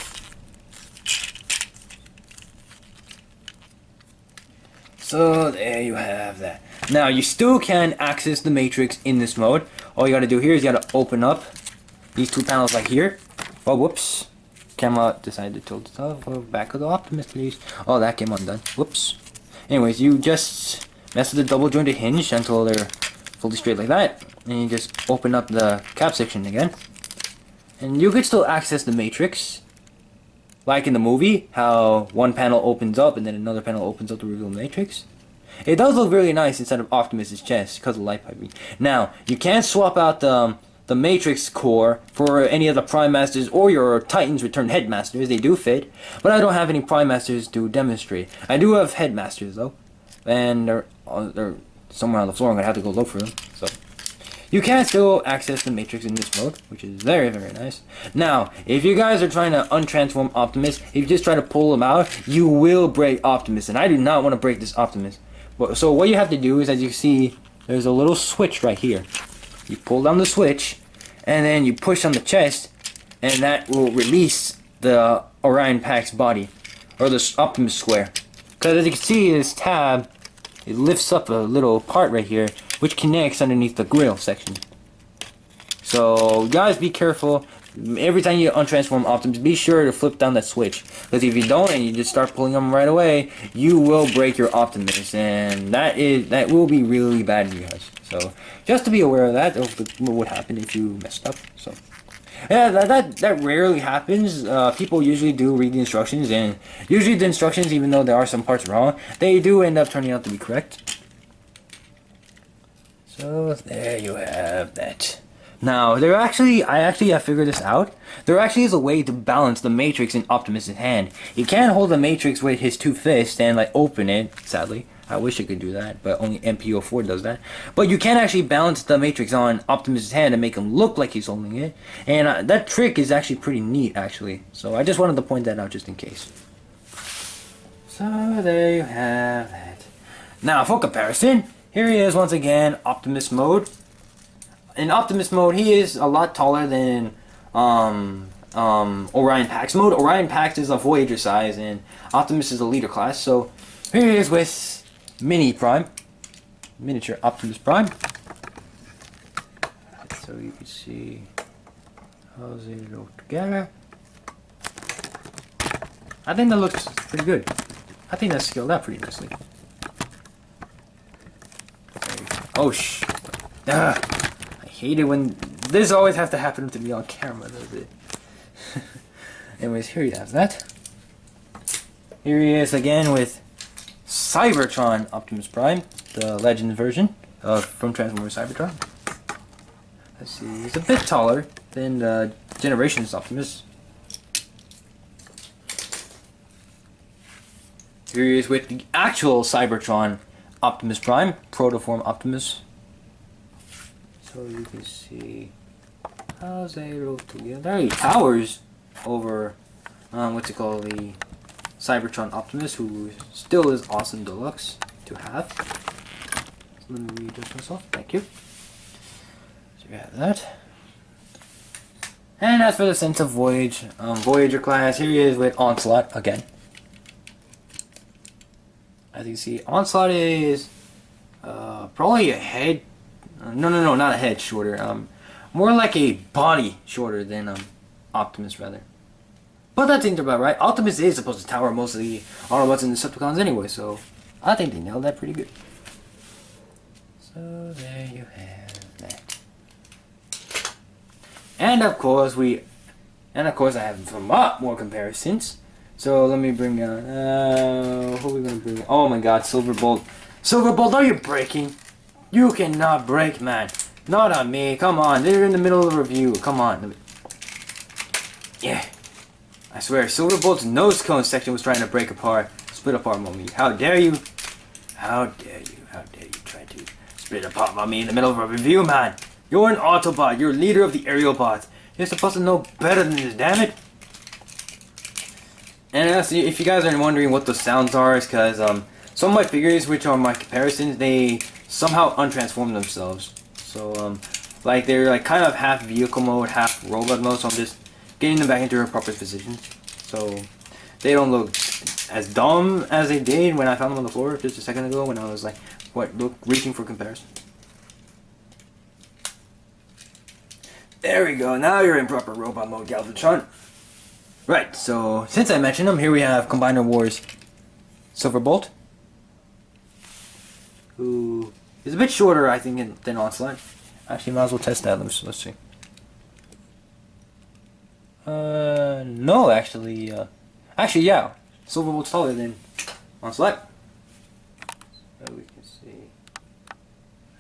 So there you have that. Now you still can access the Matrix in this mode. All you gotta do here is you gotta open up these two panels like here. Oh, whoops. Camera decided to tilt itself. Oh, back of the Optimus, please. Oh, that came undone. Whoops. Anyways, you just mess with the double jointed hinge until they're fully straight like that. And you just open up the cap section again. And you could still access the Matrix. Like in the movie, how one panel opens up and then another panel opens up to reveal the Matrix. It does look really nice inside of Optimus' chest because of light piping. Now, you can't swap out the Matrix core for any of the Prime Masters or your Titans Return Headmasters. They do fit, but I don't have any Prime Masters to demonstrate. I do have Headmasters though, and they're somewhere on the floor. I'm gonna have to go look for them. So you can still access the Matrix in this mode, which is very, very nice. Now, if you guys are trying to untransform Optimus, if you just try to pull him out, you will break Optimus, and I do not want to break this Optimus. So what you have to do is, as you see, there's a little switch right here. You pull down the switch, and then you push on the chest, and that will release the Orion Pack's body, or the Optimus square. Because as you can see, this tab, it lifts up a little part right here, which connects underneath the grill section. So guys, be careful. Every time you untransform Optimus, be sure to flip down that switch. Because if you don't and you just start pulling them right away, you will break your Optimus, and that will be really bad for you guys. So just to be aware of that, of what would happen if you messed up. So yeah, that rarely happens. People usually do read the instructions, and usually the instructions, even though there are some parts wrong, they do end up turning out to be correct. So there you have that. Now, I actually have figured this out. There actually is a way to balance the Matrix in Optimus' hand. He can't hold the Matrix with his two fists and like open it, sadly. I wish I could do that, but only MPO4 does that. But you can actually balance the Matrix on Optimus' hand and make him look like he's holding it. And that trick is actually pretty neat, actually. So I just wanted to point that out just in case. So there you have that. Now, for comparison, here he is once again, Optimus mode. In Optimus mode, he is a lot taller than Orion Pax mode. Orion Pax is a Voyager size, and Optimus is a leader class. So here he is with Mini Prime, miniature Optimus Prime. So you can see how they look together. I think that looks pretty good. I think that's scaled out pretty nicely. Oh I hate it when this always has to happen to me on camera, does it? Anyways, here you have that. Here he is again with Cybertron Optimus Prime, the Legends version from Transformers Cybertron. Let's see, he's a bit taller than the Generations Optimus. Here he is with the actual Cybertron Optimus Prime, Protoform Optimus. So you can see how they look together. He towers over what's it called, the Cybertron Optimus, who still is awesome deluxe to have. So let me readjust myself. Thank you. So you have that. And as for the sense of Voyager class, here he is with Onslaught again. As you can see, Onslaught is probably a head. No, not a head shorter. More like a body shorter than Optimus, rather. But that seems about right. Optimus is supposed to tower most of the Autobots and Decepticons anyway, so I think they nailed that pretty good. So there you have that. And of course I have some lot more comparisons. So let me bring down. Who are we gonna bring? Oh my God, Silverbolt. Silverbolt, are you breaking? You cannot break, man. Not on me. Come on, they're in the middle of the review. Come on. Yeah. I swear, Silverbolt's nose cone section was trying to split apart on me. How dare you? How dare you? How dare you try to split apart on me in the middle of a review, man? You're an Autobot. You're leader of the aerial bots. You're supposed to know better than this, damn it. And honestly, if you guys are wondering what those sounds are, it's because some of my figures, which are my comparisons, they somehow untransform themselves. So like they're like kind of half vehicle mode, half robot mode. So I'm just getting them back into their proper positions, so they don't look as dumb as they did when I found them on the floor just a second ago when I was like, reaching for comparison. There we go. Now you're in proper robot mode, Galvatron. Right. So since I mentioned them, here we have Combiner Wars Silverbolt, who is a bit shorter, I think, than Onslaught. Actually, might as well test that. Let's see. No, actually, yeah. Silverbolt's taller than Onslaught. So we can see.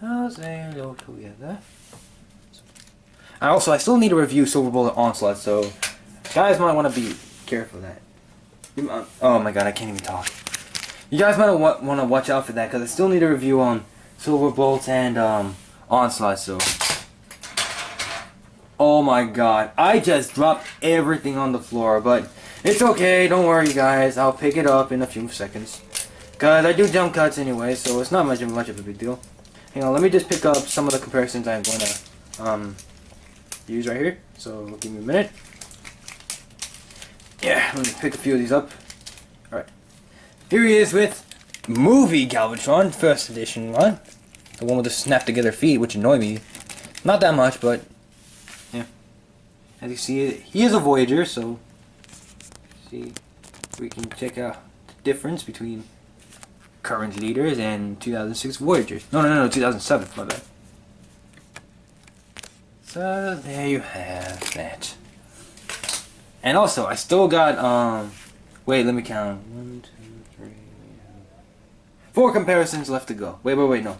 How's they look together? I still need to review Silverbolt and Onslaught, so guys might want to be careful of that. Oh my god, I can't even talk. You guys might want to watch out for that, because I still need to review on Silverbolt and Onslaught, so. Oh my god, I just dropped everything on the floor, but it's okay, don't worry guys, I'll pick it up in a few seconds. Cause I do jump cuts anyway, so it's not much of a big deal. Hang on, let me just pick up some of the comparisons I'm going to use right here, so give me a minute. Yeah, let me pick a few of these up. Alright, here he is with Movie Galvatron, first edition one. The one with the snap together feet, which annoy me. Not that much, but yeah. As you see, he is a Voyager, so see if we can check out the difference between current leaders and 2006 Voyagers. No, 2007, my bad. So there you have that. And also, I still got wait, let me count. 1, 2, 3, 4 comparisons left to go. Wait, no.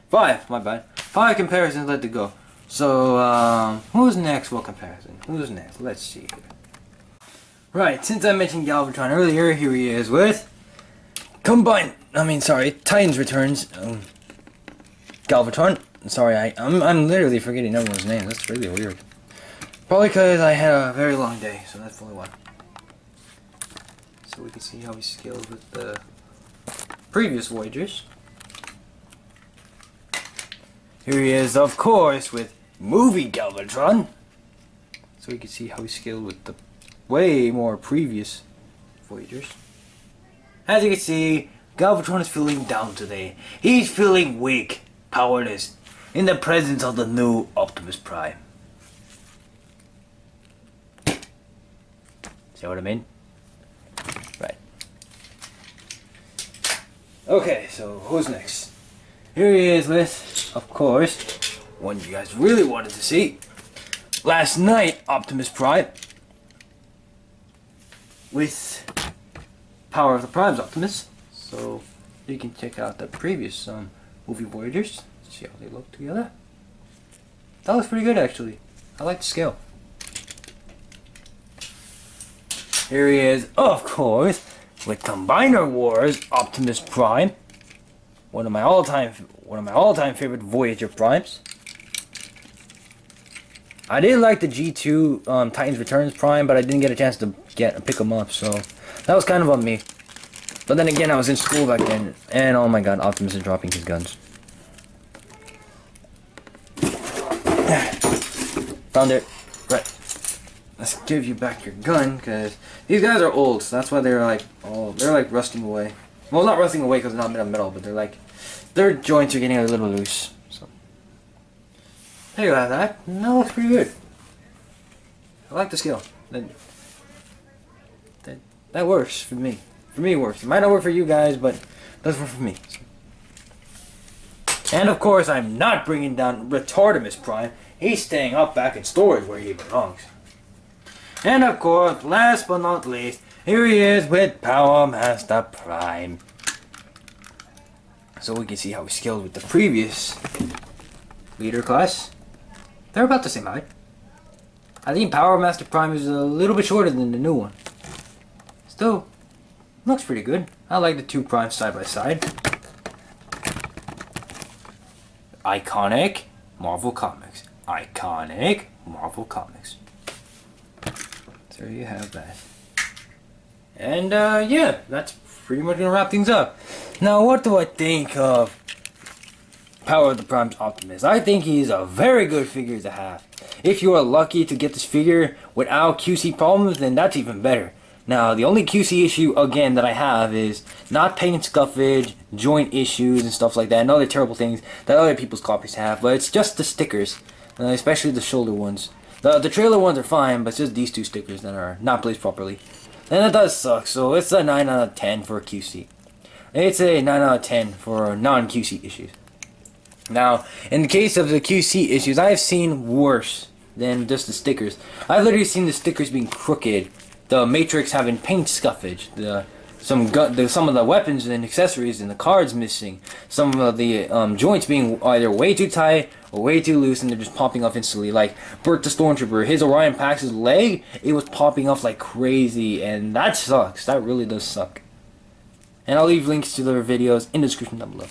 5, my bad. 5 comparisons left to go. So, who's next for comparison? Who's next? Let's see here. Right, since I mentioned Galvatron earlier, here he is with Titans Returns Galvatron. Sorry, I'm literally forgetting everyone's name. That's really weird. Probably because I had a very long day, so that's probably why. So we can see how he scales with the previous Voyagers. Here he is, of course, with Movie Galvatron. So we can see how he scaled with the way more previous Voyagers. As you can see, Galvatron is feeling down today. He's feeling weak, powerless, in the presence of the new Optimus Prime. See what I mean? Right. Okay, so who's next? Here he is with, of course, one you guys really wanted to see. Last night, Optimus Prime. With Power of the Primes Optimus. So you can check out the previous movie Voyagers. See how they look together. That looks pretty good actually. I like the scale. Here he is, of course, with Combiner Wars Optimus Prime. One of my all-time favorite Voyager Primes. I did like the G2 Titans Returns Prime, but I didn't get a chance to pick them up, so that was kind of on me. But then again, I was in school back then, and oh my god, Optimus is dropping his guns. Found it. Right. Let's give you back your gun, because these guys are old, so that's why they're like rusting away. Well, not rusting away because they're not made of metal, but their joints are getting a little loose. So there you have that. That looks pretty good. I like the scale. That works for me. For me, it works. It might not work for you guys, but it does work for me. So. And of course, I'm not bringing down Retardimus Prime. He's staying up back in storage where he belongs. And of course, last but not least, here he is with Power Master Prime. So we can see how he scaled with the previous leader class. They're about the same height. I think Power Master Prime is a little bit shorter than the new one. Still, looks pretty good. I like the two Primes side by side. Iconic Marvel Comics. Iconic Marvel Comics. So there you have that. And yeah, that's pretty much gonna wrap things up. Now, what do I think of Power of the Prime's Optimus? I think he's a very good figure to have. If you are lucky to get this figure without QC problems, then that's even better. Now, the only QC issue, again, that I have is not paint scuffage, joint issues, and stuff like that, and other terrible things that other people's copies have, but it's just the stickers, especially the shoulder ones. The trailer ones are fine, but it's just these two stickers that are not placed properly. And it does suck, so it's a 9 out of 10 for QC. It's a 9 out of 10 for non-QC issues. Now, in the case of the QC issues, I've seen worse than just the stickers. I've literally seen the stickers being crooked, the Matrix having paint scuffage, some of the weapons and accessories and the cards missing, some of the joints being either way too tight or way too loose, and they're just popping off instantly. Like Bert the Stormtrooper, his Orion Pax's leg, it was popping off like crazy, and that sucks. That really does suck. And I'll leave links to their videos in the description down below.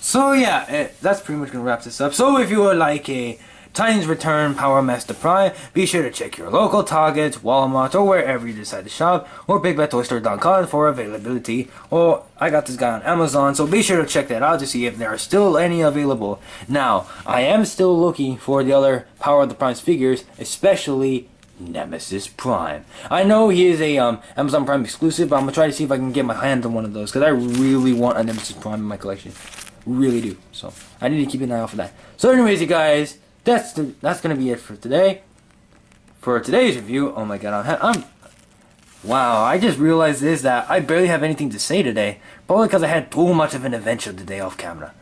So yeah, that's pretty much gonna wrap this up. So if you would like a Titans Return Power Master Prime, be sure to check your local Targets, Walmart, or wherever you decide to shop, or BigBadToyStore.com for availability. Or I got this guy on Amazon, so be sure to check that out to see if there are still any available. Now, I am still looking for the other Power of the Prime's figures, especially Nemesis Prime. I know he is a Amazon Prime exclusive, but I'm gonna try to see if I can get my hands on one of those, because I really want a Nemesis Prime in my collection. Really do. So I need to keep an eye out for that. So anyways, you guys, that's gonna be it for today. For today's review, oh my god, wow, I just realized that I barely have anything to say today, probably because I had too much of an adventure today off camera.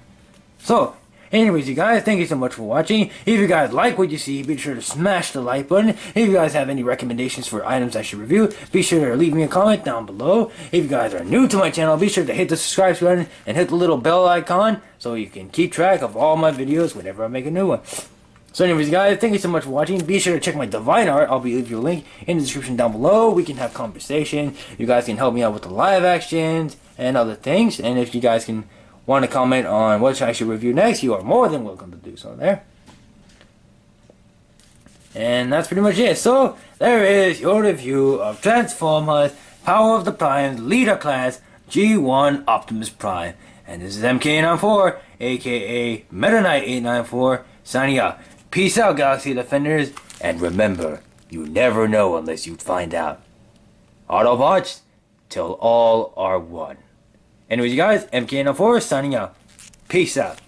So anyways, you guys, thank you so much for watching. If you guys like what you see, be sure to smash the like button. If you guys have any recommendations for items I should review, be sure to leave me a comment down below. If you guys are new to my channel, be sure to hit the subscribe button and hit the little bell icon so you can keep track of all my videos whenever I make a new one. So anyways, guys, thank you so much for watching. Be sure to check my Divine Art. I'll leave you a link in the description down below. We can have conversation. You guys can help me out with the live actions and other things. And if you guys can want to comment on what I should review next, you are more than welcome to do so there. And that's pretty much it. So there is your review of Transformers Power of the Prime's Leader Class G1 Optimus Prime. And this is MK94, aka Meta Knight 894, signing out. Peace out, Galaxy Defenders, and remember, you never know unless you find out. Autobots, till all are one. Anyways, you guys, MK94 signing out. Peace out.